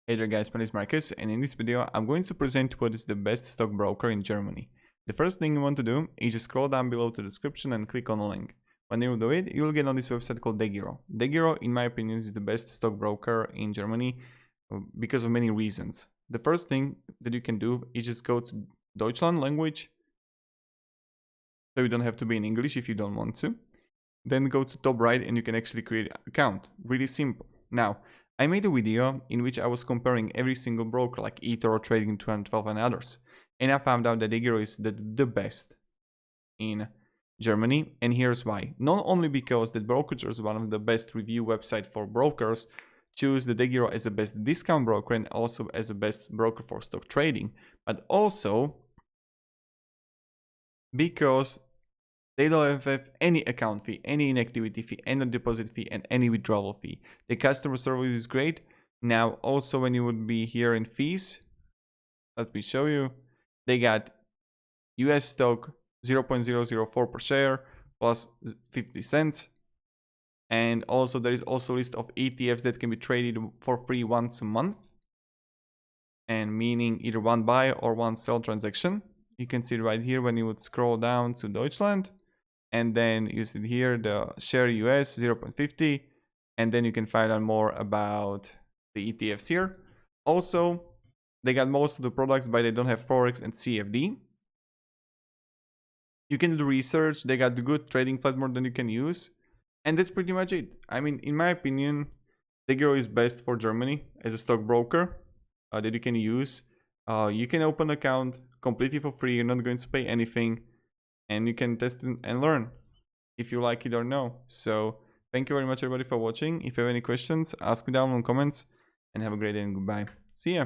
Hey there guys, my name is Marcus, and in this video I'm going to present what is the best stockbroker in Germany. The first thing you want to do is just scroll down below to the description and click on the link. When you do it, you'll get on this website called DEGIRO. DEGIRO, in my opinion, is the best stockbroker in Germany because of many reasons. The first thing that you can do is just go to Deutschland language, so you don't have to be in English if you don't want to. Then go to top right and you can actually create an account. Really simple. Now, I made a video in which I was comparing every single broker like eToro, Trading 212 and others. And I found out that DEGIRO is the best in Germany. And here's why. Not only because the brokerage is one of the best review websites for brokers, choose the DEGIRO as the best discount broker and also as the best broker for stock trading, but also because they don't have any account fee, any inactivity fee, any deposit fee, and any withdrawal fee. The customer service is great. Now, also when you would be here in fees, let me show you. They got US stock 0.004 per share plus 50 cents. And also there is also a list of ETFs that can be traded for free once a month. And meaning either one buy or one sell transaction. You can see it right here when you would scroll down to Deutschland. And then you see here the share US 0.50, and then you can find out more about the ETFs here. Also, they got most of the products, but they don't have Forex and CFD. You can do research. They got the good trading platform that you can use, and that's pretty much it. I mean, in my opinion, DEGIRO is best for Germany as a stockbroker that you can use. You can open an account completely for free. You're not going to pay anything. And you can test it and learn if you like it or no. So thank you very much everybody for watching. If you have any questions, ask me down in the comments, and have a great day and goodbye. See ya.